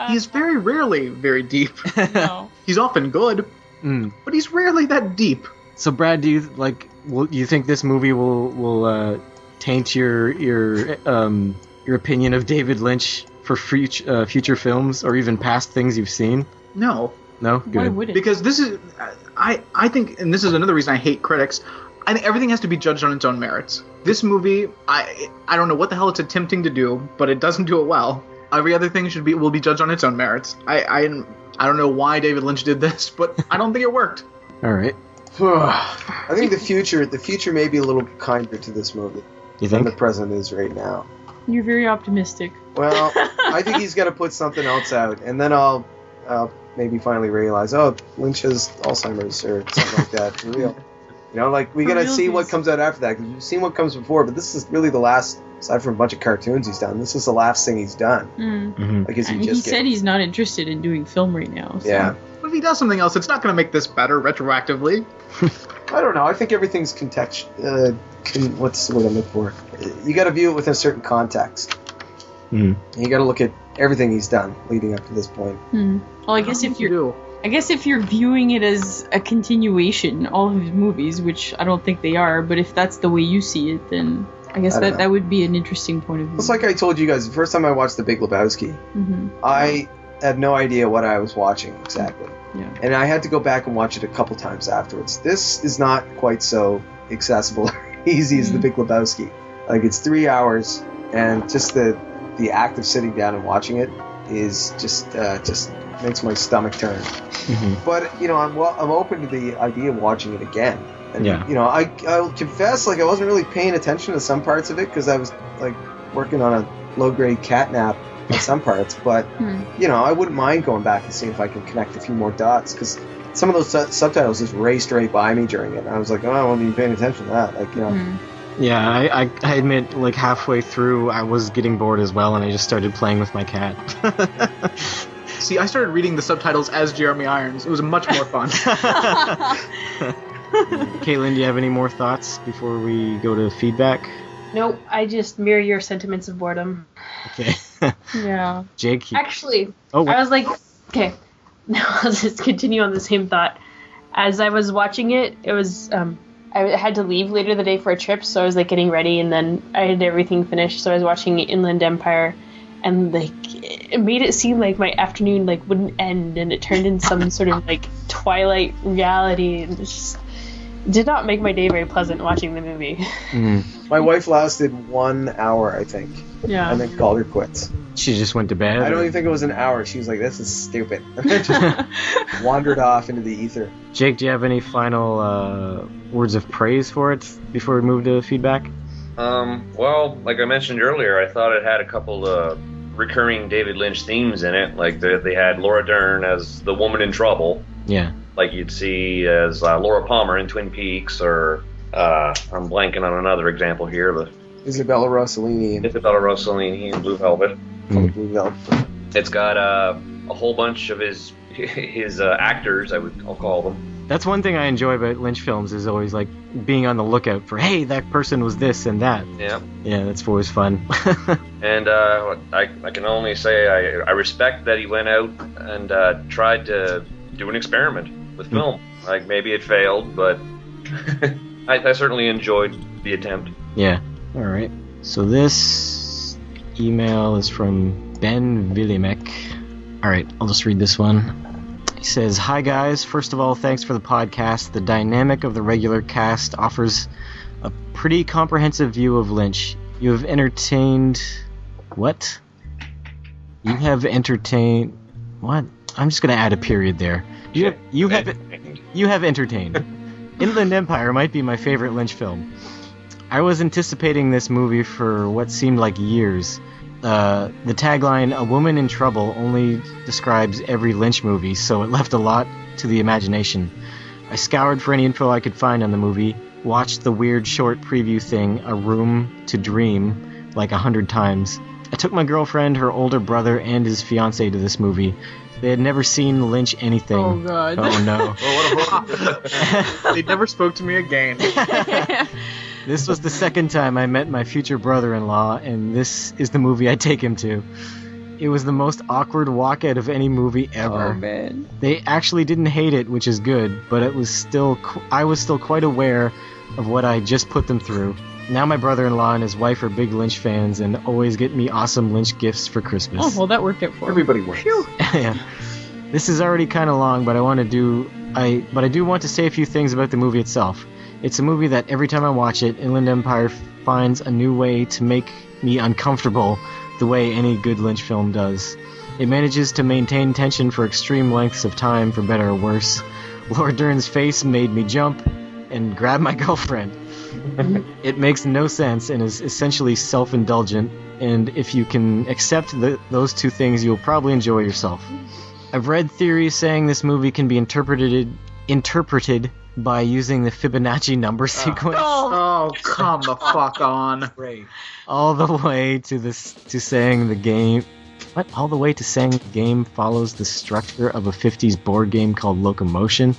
He's very rarely very deep. No. He's often good, but he's rarely that deep. So, Brad, do you think this movie will taint your opinion of David Lynch for future films or even past things you've seen? No. No? Good. Why would it? Because this is, I think, and this is another reason I hate critics, I think everything has to be judged on its own merits. This movie, I don't know what the hell it's attempting to do, but it doesn't do it well. Every other thing will be judged on its own merits. I don't know why David Lynch did this, but I don't think it worked. All right. I think the future may be a little kinder to this movie than the present is right now. You're very optimistic. Well, I think he's going to put something else out, and then I'll maybe finally realize, Lynch has Alzheimer's or something like that for real. You know, like, we got to see what comes out after that, because we've seen what comes before, but this is really the last, aside from a bunch of cartoons he's done, this is the last thing he's done. Mm-hmm. Like, He said he's not interested in doing film right now. So. Yeah. But if he does something else, it's not going to make this better retroactively. I don't know. I think everything's contextual. What's the word I'm looking for? You got to view it within a certain context. Mm. You got to look at everything he's done leading up to this point. Well, I guess if you're viewing it as a continuation, all of his movies, which I don't think they are, but if that's the way you see it, then I guess that would be an interesting point of view. It's like I told you guys, the first time I watched The Big Lebowski, I had no idea what I was watching exactly. Yeah. And I had to go back and watch it a couple times afterwards. This is not quite so accessible or easy as The Big Lebowski. Like, it's 3 hours, and just the act of sitting down and watching it is just makes my stomach turn. Mm-hmm. But, you know, I'm open to the idea of watching it again. And, yeah. you know, I'll confess, like, I wasn't really paying attention to some parts of it because I was, like, working on a low-grade catnap in some parts. But, you know, I wouldn't mind going back and seeing if I can connect a few more dots, because some of those subtitles just raced right by me during it. And I was like, I wasn't even paying attention to that. Like, you know. Yeah, I admit, like, halfway through, I was getting bored as well, and I just started playing with my cat. See, I started reading the subtitles as Jeremy Irons. It was much more fun. Caitlin, do you have any more thoughts before we go to feedback? Nope, I just mirror your sentiments of boredom. Okay. Yeah. Jake? Actually, I was like, okay, now I'll just continue on the same thought. As I was watching it, it was I had to leave later the day for a trip, so I was like getting ready, and then I had everything finished, so I was watching Inland Empire, and like it made it seem like my afternoon like wouldn't end, and it turned into some sort of like Twilight reality, and it just did not make my day very pleasant watching the movie. My wife lasted 1 hour, I think. Yeah. And then called her quits. She just went to bed? I don't even think it was an hour. She was like, this is stupid. And then just wandered off into the ether. Jake, do you have any final words of praise for it before we move to feedback? Well, like I mentioned earlier, I thought it had a couple of recurring David Lynch themes in it. Like they had Laura Dern as the woman in trouble. Yeah. Like you'd see as Laura Palmer in Twin Peaks, or I'm blanking on another example here, but Isabella Rossellini in Blue Velvet. Blue Velvet. It's got a whole bunch of his actors, I'll call them. That's one thing I enjoy about Lynch films, is always like being on the lookout for, hey, that person was this and that. Yeah. Yeah, that's always fun. And I can only say I respect that he went out and tried to do an experiment with film. Like, maybe it failed, but I certainly enjoyed the attempt. Yeah. All right. So this email is from Ben Vilimek. All right, I'll just read this one. He says, "Hi guys, first of all, thanks for the podcast. The dynamic of the regular cast offers a pretty comprehensive view of Lynch. You have entertained... What? You have entertained... What? I'm just going to add a period there. You have entertained. Inland Empire might be my favorite Lynch film. I was anticipating this movie for what seemed like years. The tagline, 'A Woman in Trouble,' only describes every Lynch movie, so it left a lot to the imagination. I scoured for any info I could find on the movie, watched the weird short preview thing, A Room to Dream, like 100 times. I took my girlfriend, her older brother, and his fiancé to this movie. They had never seen Lynch anything. Oh, God. Oh, no. They never spoke to me again. This was the second time I met my future brother-in-law, and this is the movie I take him to. It was the most awkward walkout of any movie ever. Oh, man. They actually didn't hate it, which is good, but I was still quite aware of what I just put them through. Now my brother-in-law and his wife are big Lynch fans and always get me awesome Lynch gifts for Christmas. Oh, well, that worked out for him. Everybody works. Yeah. This is already kind of long, but I do want to say a few things about the movie itself. It's a movie that every time I watch it, Inland Empire finds a new way to make me uncomfortable, the way any good Lynch film does. It manages to maintain tension for extreme lengths of time, for better or worse. Laura Dern's face made me jump and grab my girlfriend. It makes no sense and is essentially self-indulgent, and if you can accept those two things, you'll probably enjoy yourself. I've read theories saying this movie can be interpreted by using the Fibonacci number sequence. Oh, come the fuck on. Great. All the way to saying the game... What? All the way to saying the game follows the structure of a 50s board game called Locomotion?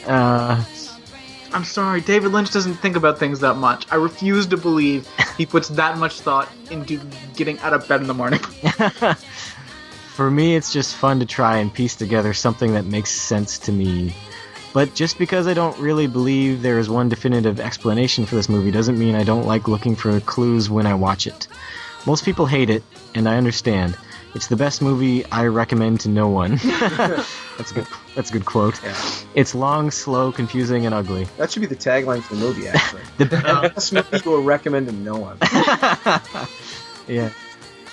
I'm sorry, David Lynch doesn't think about things that much. I refuse to believe he puts that much thought into getting out of bed in the morning. For me, it's just fun to try and piece together something that makes sense to me. But just because I don't really believe there is one definitive explanation for this movie doesn't mean I don't like looking for clues when I watch it. Most people hate it, and I understand. It's the best movie I recommend to no one. That's a good quote. Yeah. It's long, slow, confusing, and ugly. That should be the tagline for the movie, actually. The best movie you will recommend to no one. Yeah.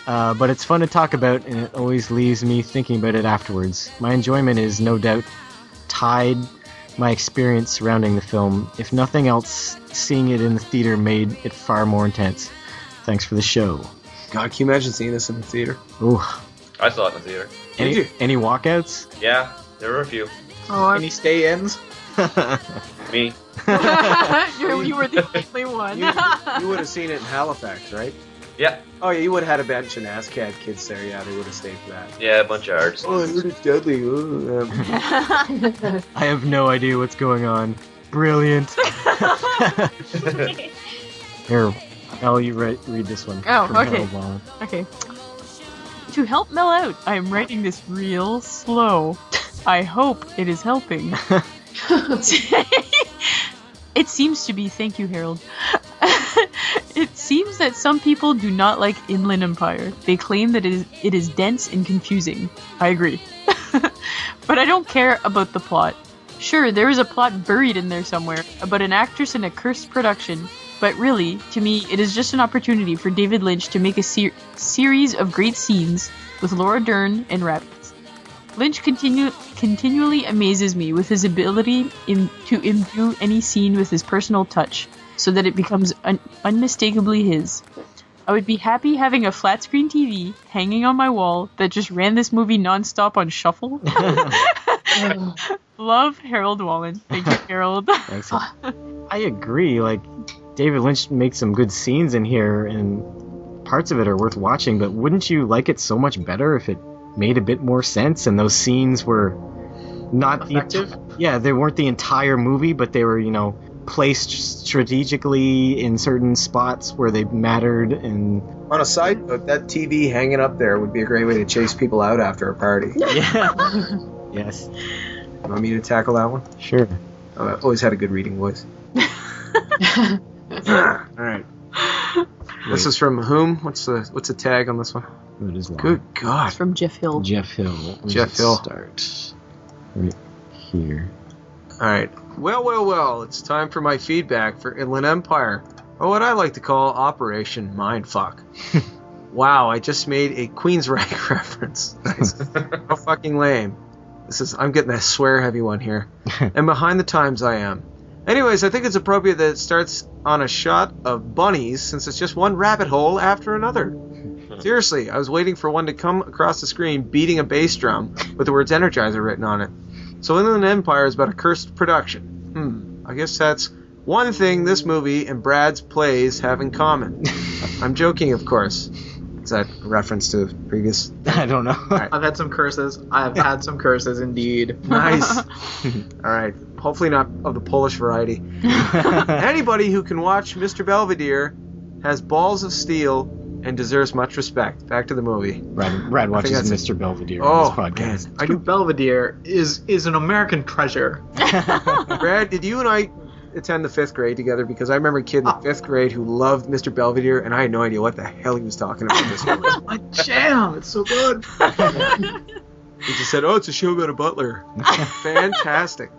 But it's fun to talk about, and it always leaves me thinking about it afterwards. My enjoyment is no doubt tied my experience surrounding the film. If nothing else, seeing it in the theater made it far more intense. Thanks for the show. God, can you imagine seeing this in the theater? Ooh. I saw it in the theater. Any walkouts? Yeah, there were a few. Oh, any stay-ins? Me. You were the only one. You would have seen it in Halifax, right? Yeah. Oh, yeah, you would have had a bunch of NASCAD kids there. Yeah, they would have stayed for that. Yeah, a bunch of arts. Oh, I heard it's deadly. I have no idea what's going on. Brilliant. Here, Mel, you read this one. Oh, okay. Okay. To help Mel out, I'm writing this real slow. I hope it is helping. It seems to be, thank you, Harold. It seems that some people do not like Inland Empire. They claim that it is dense and confusing. I agree. But I don't care about the plot. Sure, there is a plot buried in there somewhere about an actress in a cursed production, but really, to me, it is just an opportunity for David Lynch to make a series of great scenes with Laura Dern and rabbits. Lynch continually amazes me with his ability to imbue any scene with his personal touch, so that it becomes unmistakably his. I would be happy having a flat screen TV hanging on my wall that just ran this movie nonstop on shuffle. Love, Harold Wallen. Thank you, Harold. Thanks. I agree. Like, David Lynch makes some good scenes in here, and parts of it are worth watching, but wouldn't you like it so much better if it made a bit more sense and those scenes were not effective? They weren't the entire movie, but they were, placed strategically in certain spots where they mattered. And on a side note, that TV hanging up there would be a great way to chase people out after a party. Yeah. Yes. You want me to tackle that one? Sure. I've always had a good reading voice. All right. This is from whom? What's the tag on this one? It is long. Good God. It's from Jeff Hill. Jeff Hill. Jeff Hill. Start right here. All right. Well. It's time for my feedback for Inland Empire, or what I like to call Operation Mindfuck. Wow, I just made a Queensrÿche reference. Nice. How fucking lame. I'm getting a swear heavy one here. And behind the times I am. Anyways, I think it's appropriate that it starts on a shot of bunnies, since it's just one rabbit hole after another. Seriously, I was waiting for one to come across the screen beating a bass drum with the words Energizer written on it. So Inland Empire is about a cursed production. I guess that's one thing this movie and Brad's plays have in common. I'm joking, of course. Is that a reference to previous? I don't know. Right. I've had some curses. I've had some curses, indeed. Nice. All right. Hopefully not of the Polish variety. Anybody who can watch Mr. Belvedere has balls of steel and deserves much respect. Back to the movie. Brad watches Mr. Belvedere on this podcast. Mr. Belvedere is an American treasure. Brad, did you and I attend the 5th grade together? Because I remember a kid in the 5th grade who loved Mr. Belvedere, and I had no idea what the hell he was talking about. This It's my jam. It's so good. He just said, "Oh, it's a show about a butler." Fantastic.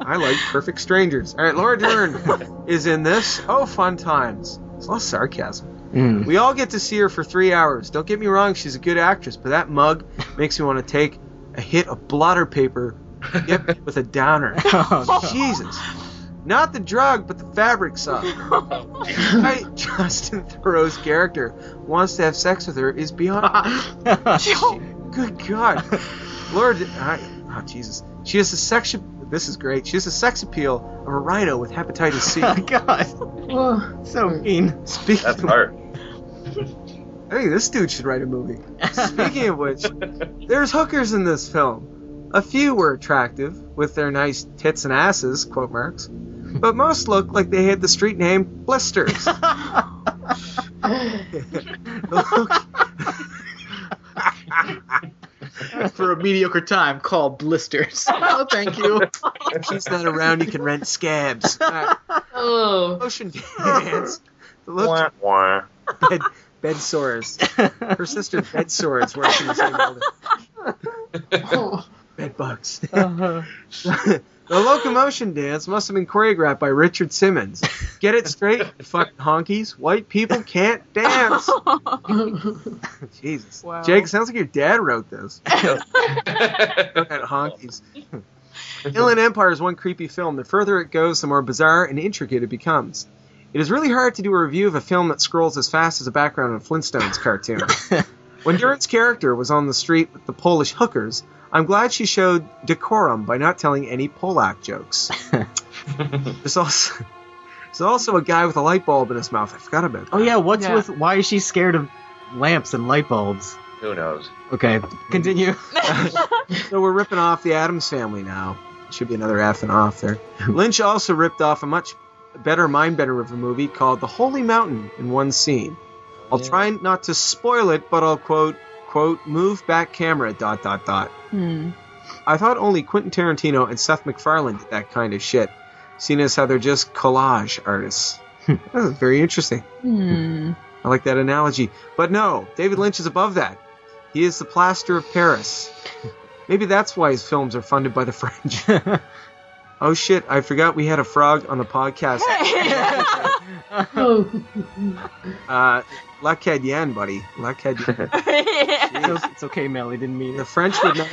I like Perfect Strangers. All right, Laura Dern is in this. Oh, fun times. It's a lot of sarcasm. We all get to see her for 3 hours. Don't get me wrong, she's a good actress, but that mug makes me want to take a hit of blotter paper dipped with a downer. Jesus. Not the drug, but the fabric softener. Why Justin Theroux's character wants to have sex with her is beyond. Good God. Lord, oh Jesus. She has a this is great. She has a sex appeal of a rhino with hepatitis C. Oh, God. So mean. That's hard. Hey, this dude should write a movie. Speaking of which, there's hookers in this film. A few were attractive, with their nice tits and asses, quote marks, but most looked like they had the street name Blisters. For a mediocre time, call Blisters. Oh, thank you. If she's not around, you can rent Scabs. Oh. Motion dance. Wah, wah. Bed sores. Her sister Bed sores works in the same building. Bed bugs. The locomotion dance must have been choreographed by Richard Simmons. Get it straight, you fucking honkies. White people can't dance. Jesus. Wow. Jake, sounds like your dad wrote this. At honkies. Inland Empire is one creepy film. The further it goes, the more bizarre and intricate it becomes. It is really hard to do a review of a film that scrolls as fast as a background in a Flintstones cartoon. When Dern's character was on the street with the Polish hookers, I'm glad she showed decorum by not telling any Polak jokes. There's also a guy with a light bulb in his mouth. I forgot about that. Oh yeah, why is she scared of lamps and light bulbs? Who knows? Okay, continue. So we're ripping off the Addams Family now. Should be another F and off there. Lynch also ripped off a much better mindbender of a movie called The Holy Mountain in one scene. I'll try not to spoil it, but I'll quote, move back camera, ... I thought only Quentin Tarantino and Seth MacFarlane did that kind of shit. seen as how they're just collage artists. That's very interesting. I like that analogy. But no, David Lynch is above that. He is the plaster of Paris. Maybe that's why his films are funded by the French. Oh shit, I forgot we had a frog on the podcast. La Cadienne, buddy. La Cadienne. It's okay, Mel. He didn't mean it. The French would not...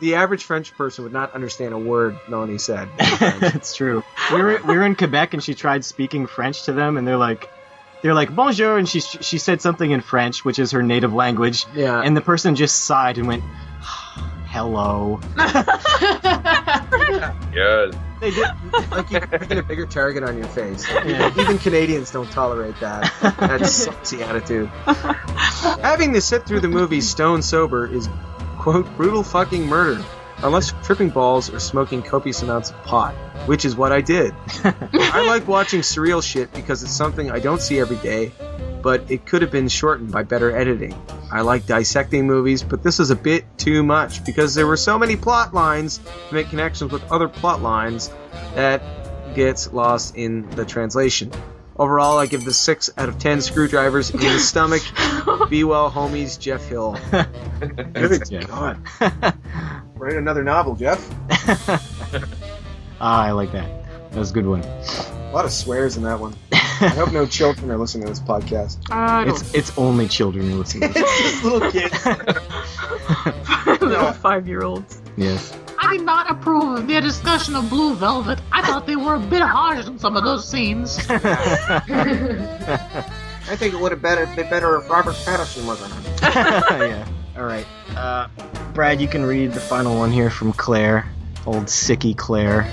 the average French person would not understand a word Melanie said. It's true. We were in Quebec, and she tried speaking French to them, and they're like, bonjour, and she said something in French, which is her native language. Yeah. And the person just sighed and went, hello. Good. They did, like you're putting a bigger target on your face. Even Canadians don't tolerate that. That's salty attitude. Having to sit through the movie stone sober is, quote, brutal fucking murder. Unless tripping balls or smoking copious amounts of pot, which is what I did. I like watching surreal shit because it's something I don't see every day, but it could have been shortened by better editing. I like dissecting movies, but this is a bit too much because there were so many plot lines to make connections with other plot lines that gets lost in the translation. Overall, I give this 6 out of 10 screwdrivers in the stomach. Be well, homies, Jeff Hill. Good God. Write another novel, Jeff. I like that. That was a good one. A lot of swears in that one. I hope no children are listening to this podcast. It's only children who listen to this. Little kids. Little 5-year-olds. Yes. I did not approve of their discussion of Blue Velvet. I thought they were a bit harsh in some of those scenes. I think it would have been better if Robert Pattinson wasn't. Yeah. All right. Brad, you can read the final one here from Claire. Old sicky Claire.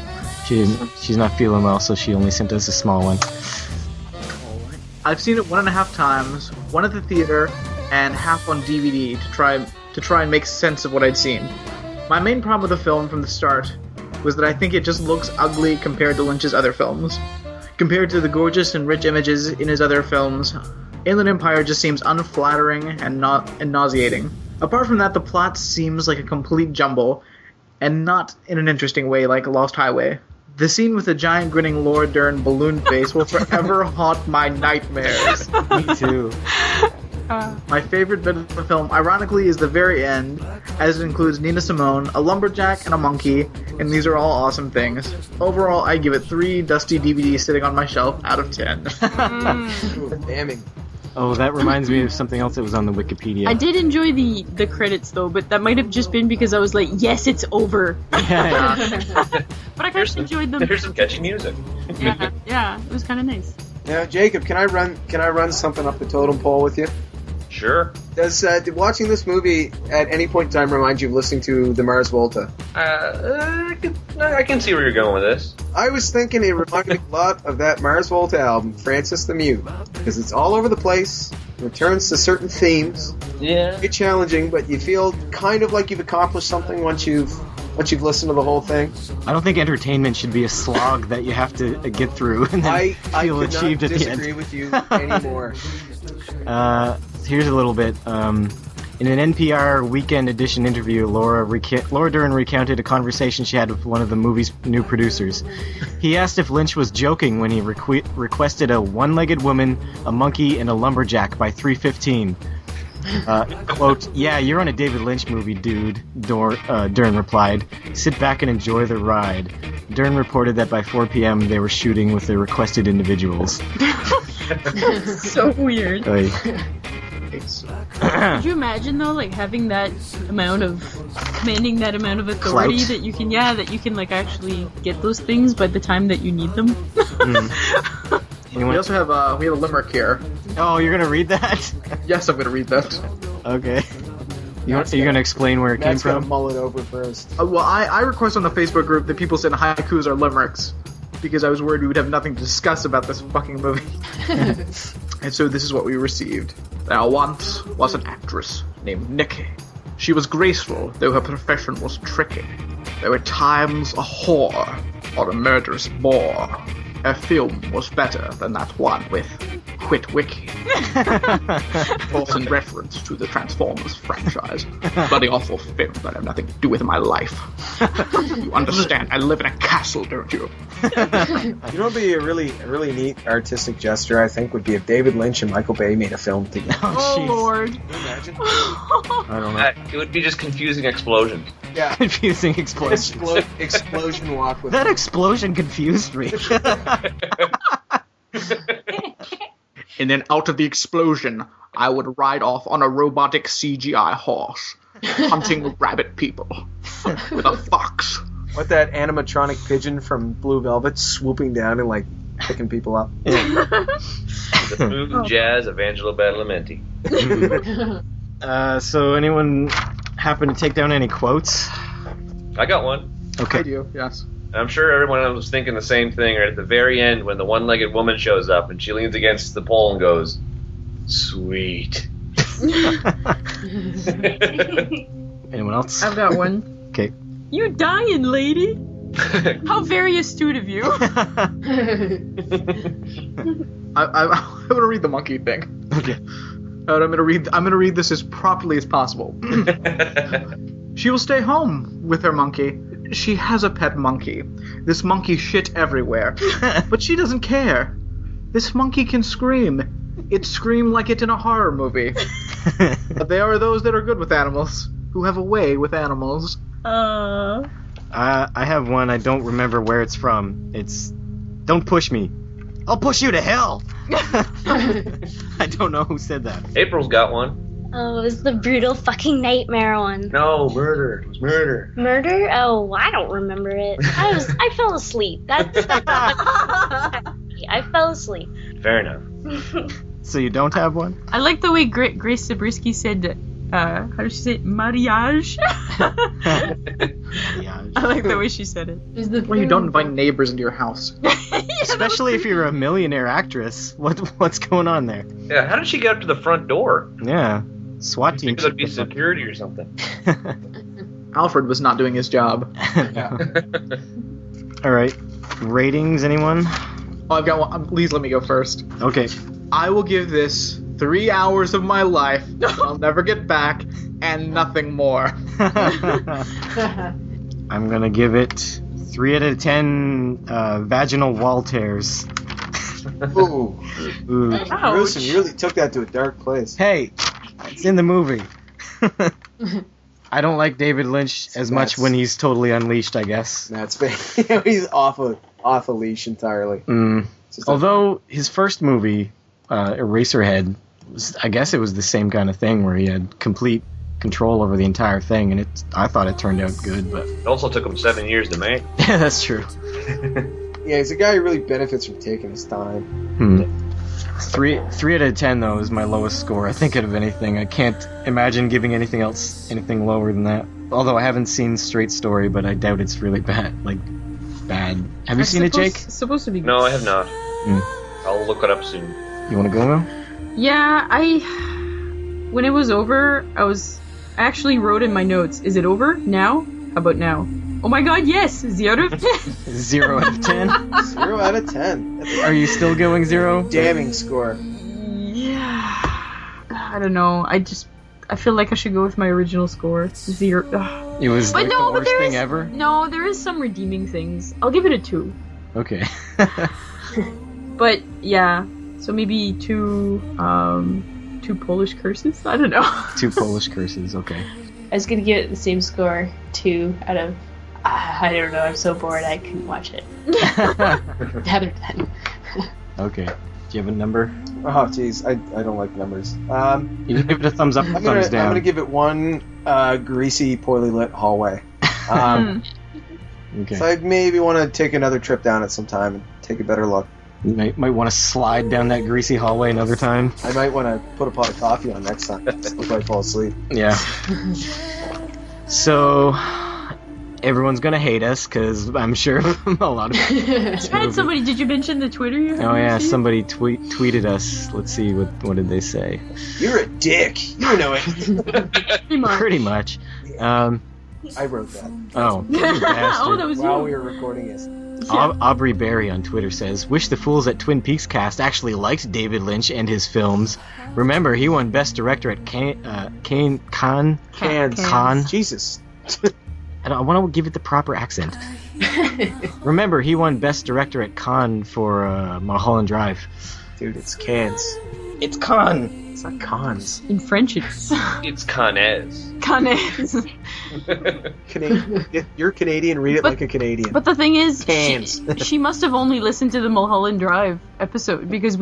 She's not feeling well, so she only sent us a small one. I've seen it 1.5 times, one at the theater, and half on DVD to try and make sense of what I'd seen. My main problem with the film from the start was that I think it just looks ugly compared to Lynch's other films. Compared to the gorgeous and rich images in his other films, Inland Empire just seems unflattering and nauseating. Apart from that, the plot seems like a complete jumble, and not in an interesting way like Lost Highway. The scene with the giant grinning Laura Dern balloon face will forever haunt my nightmares. Me too. My favorite bit of the film, ironically, is the very end, as it includes Nina Simone, a lumberjack, and a monkey, and these are all awesome things. Overall, I give it 3 dusty DVDs sitting on my shelf out of 10. Damning. Oh, that reminds me of something else that was on the Wikipedia. I did enjoy the credits though, but that might have just been because I was like, yes, it's over. Yeah. But I kind of enjoyed them. Here's some catchy music. Yeah, it was kind of nice. Now, Jacob, can I run something up the totem pole with you? Sure. Does watching this movie at any point in time remind you of listening to the Mars Volta? I can see where you're going with this. I was thinking it reminded me a lot of that Mars Volta album, Francis the Mute, because it's all over the place, returns to certain themes. Yeah. It's challenging, but you feel kind of like you've accomplished something once you've listened to the whole thing. I don't think entertainment should be a slog that you have to get through and then feel achieved at the end. I disagree with you anymore. Here's a little bit. In an NPR Weekend Edition interview, Laura Dern recounted a conversation she had with one of the movie's new producers. He asked if Lynch was joking when he requested a one-legged woman, a monkey, and a lumberjack by 3:15. Quote, "Yeah, you're on a David Lynch movie, dude," Dern replied. "Sit back and enjoy the ride." Dern reported that by 4 p.m. they were shooting with the requested individuals. So weird. Could you imagine though, like having that amount of commanding that amount of authority Clout. that you can like actually get those things by the time that you need them? We also have we have a limerick here. Oh, you're gonna read that? Yes, I'm gonna read that. Okay. You're gonna explain where it came Matt's gonna from? mull it over first. Well, I request on the Facebook group that people send haikus or limericks because I was worried we would have nothing to discuss about this fucking movie. And so this is what we received. There once was an actress named Nikki. She was graceful, though her profession was tricky. There were times a whore or a murderous bore. Her film was better than that one with Twit Wiki. Also in reference to the Transformers franchise. Bloody awful film that I have nothing to do with in my life. You understand, I live in a castle, don't you? You know what would be a really neat artistic gesture, I think, would be if David Lynch and Michael Bay made a film together. Oh, Lord. Can you imagine? I don't know. It would be just confusing explosions. Yeah. Confusing explosion. Explosion walk with That explosion confused me. And then out of the explosion, I would ride off on a robotic CGI horse, hunting rabbit people with a fox. What that animatronic pigeon from Blue Velvet swooping down and like picking people up. The smooth jazz of Angelo Badalamenti. So anyone happen to take down any quotes? I got one. Okay. I do, yes. I'm sure everyone was thinking the same thing right at the very end when the one-legged woman shows up and she leans against the pole and goes, "Sweet." Anyone else? I've got one. Okay. You dying, lady? How very astute of you. I'm gonna read the monkey thing. Okay. I'm gonna read this as properly as possible. She will stay home with her monkey. She has a pet monkey. This monkey shit everywhere, but she doesn't care. This monkey can scream. It screamed like it in a horror movie. But there are those that are good with animals, who have a way with animals. I have one. I don't remember where it's from. It's, "Don't push me. I'll push you to hell." I don't know who said that. April's got one. Oh, it was the brutal fucking nightmare one. No, murder. It was murder. Murder? Oh, I don't remember it. I fell asleep. That's I fell asleep. Fair enough. So you don't have one? I like the way Grace Zabriskie said, how does she say it? Mariage? I like the way she said it. Well, you don't invite neighbors into your house. Especially if you're a millionaire actress. What's going on there? Yeah, how did she get up to the front door? Yeah. SWAT team. Because it'd be security or something. Alfred was not doing his job. All right. Ratings, anyone? Oh, I've got one. Please let me go first. Okay. I will give this 3 hours of my life that I'll never get back, and nothing more. I'm gonna give it 3 out of 10 vaginal wall tears. Ooh. Ooh. Gruesome, you really took that to a dark place. Hey, it's in the movie. I don't like David Lynch as much when he's totally unleashed, I guess. That's he's off a leash entirely. Although his first movie, Eraserhead, I guess it was the same kind of thing where he had complete control over the entire thing, and I thought it turned out good, but It also took him 7 years to make. yeah, that's true. Yeah, he's a guy who really benefits from taking his time. 3 out of 10 though is my lowest score, I think, out of anything. I can't imagine giving anything lower than that. Although I haven't seen Straight Story, but I doubt it's really bad. Bad. Have you seen it, Jake? It's supposed to be good. No, I have not. I'll look it up soon. You want to go now? Yeah, when it was over, I actually wrote in my notes, is it over now? How about now? Oh my god, yes! 0 out of 10. 0 out of 10? 0 out of 10. Are you still going 0? Damning score. Yeah. I don't know. I feel like I should go with my original score. 0. It was the worst thing ever? No, there is some redeeming things. I'll give it a 2. Okay. But, yeah. So maybe 2 Polish curses? I don't know. 2 Polish curses, okay. I was gonna give it the same score, 2 out of. I don't know. I'm so bored. I couldn't watch it. Out of 10. Okay. Do you have a number? Oh, jeez, I don't like numbers. You can give it a thumbs up or thumbs down. I'm gonna give it 1 greasy, poorly lit hallway. Okay. So I maybe want to take another trip down at some time and take a better look. You might want to slide down that greasy hallway another time. I might want to put a pot of coffee on next time before I fall asleep. Yeah. So, everyone's gonna hate us, because I'm sure a lot of Did you mention the Twitter you had? Oh yeah, somebody tweeted us. Let's see, what did they say? You're a dick. You know it. Pretty much. I wrote that. Oh. Oh, that was While you. we were recording this. Aubrey Berry on Twitter says, "Wish the fools at Twin Peaks cast actually liked David Lynch and his films. Remember, he won Best Director at Cannes. Jesus. I want to give it the proper accent. Remember, he won Best Director at Cannes for Mulholland Drive. Dude, it's Cannes. It's Con. It's not Cons. In French, it's It's Cannes. Cannes. You're Canadian, read it like a Canadian. But the thing is, Cannes. she must have only listened to the Mulholland Drive episode because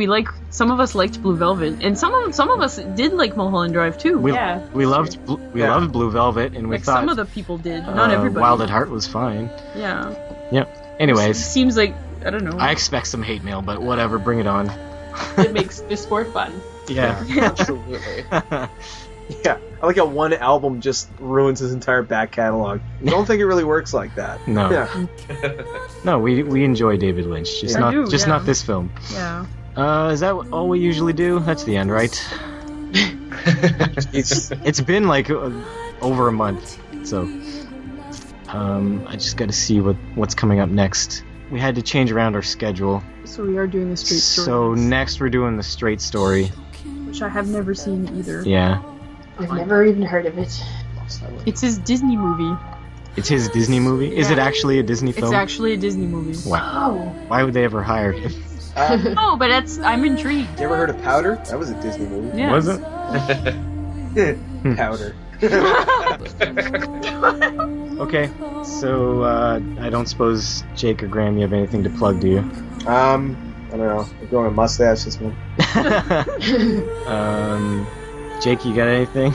some of us liked Blue Velvet, and some of us did like Mulholland Drive too. We loved Blue Velvet, and we like thought some of the people did, not everybody. Wild at Heart was fine. Yeah. Yep. Anyways, seems like I don't know. I expect some hate mail, but whatever, bring it on. It makes this sport fun. Yeah. Absolutely. Yeah, I like how one album just ruins his entire back catalog. I don't think it really works like that. No. Yeah. No, we enjoy David Lynch, just not this film. Yeah. Is that all we usually do? That's the end, right? It's been like over a month, so I just got to see what's coming up next. We had to change around our schedule. So we are doing the straight story. So next we're doing the straight story, which I have never seen either. Yeah. I've never even heard of it. It's his Disney movie. It's his Disney movie? Is it actually a Disney film? It's actually a Disney movie. Wow. Why would they ever hire him? Oh, but I'm intrigued. You ever heard of Powder? That was a Disney movie. Yes. Was it? Powder. Okay, so I don't suppose Jake or Graham, you have anything to plug, do you? I don't know. I'm growing a mustache this month. Jake, you got anything?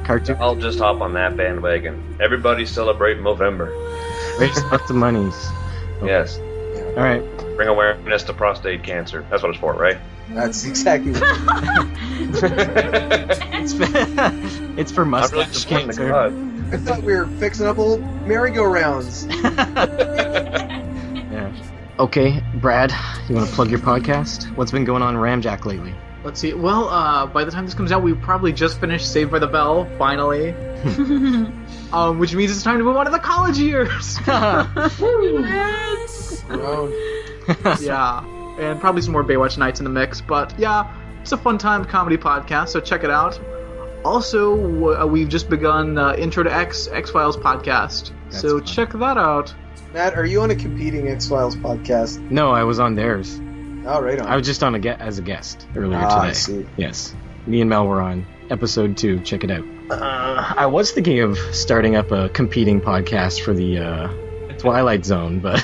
Cartoon? I'll just hop on that bandwagon. Everybody celebrate Movember. Raise up the monies. Okay. Yes. All right. Bring awareness to prostate cancer. That's what it's for, right? That's exactly what it's for mustache cancer. I thought we were fixing up old merry-go-rounds. Yeah. Okay, Brad, you want to plug your podcast? What's been going on in Ramjack lately? Let's see. Well, by the time this comes out, we probably just finished Saved by the Bell, finally. Which means it's time to move on to the college years. Yeah, and probably some more Baywatch nights in the mix. But yeah, it's a fun-timed comedy podcast, so check it out. Also, we've just begun Intro to X-Files podcast, so fun. Check that out. Matt, are you on a competing X-Files podcast? No, I was on theirs. Oh, right on. I was just on as a guest earlier today. I see. Yes. Me and Mel were on episode 2. Check it out. I was thinking of starting up a competing podcast for the Twilight Zone, but...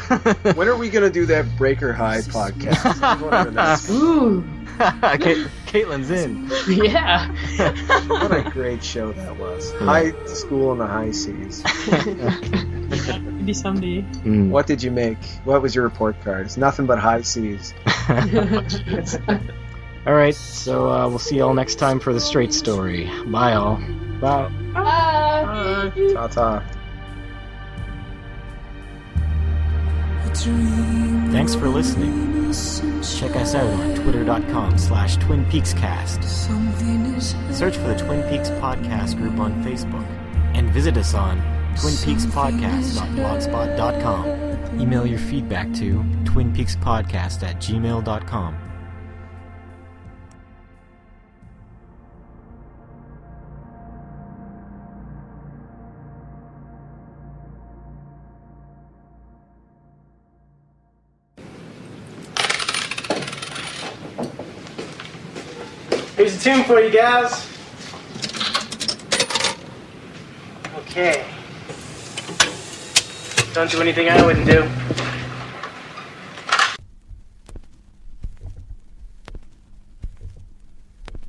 When are we going to do that Breaker High podcast? Ooh. Caitlin's in. Yeah. What a great show that was. High school in the high seas. Maybe someday. What did you make? What was your report card? It's nothing but high seas. All right, so we'll see y'all next time for the straight story. Bye, all. Bye. Bye. Ta-ta. Thanks for listening. Check us out on twitter.com/TwinPeaksCast. Search for the Twin Peaks Podcast group on Facebook. And visit us on twinpeakspodcast.blogspot.com. Email your feedback to twinpeakspodcast@gmail.com. Here's a tune for you guys. Okay. Don't do anything I wouldn't do.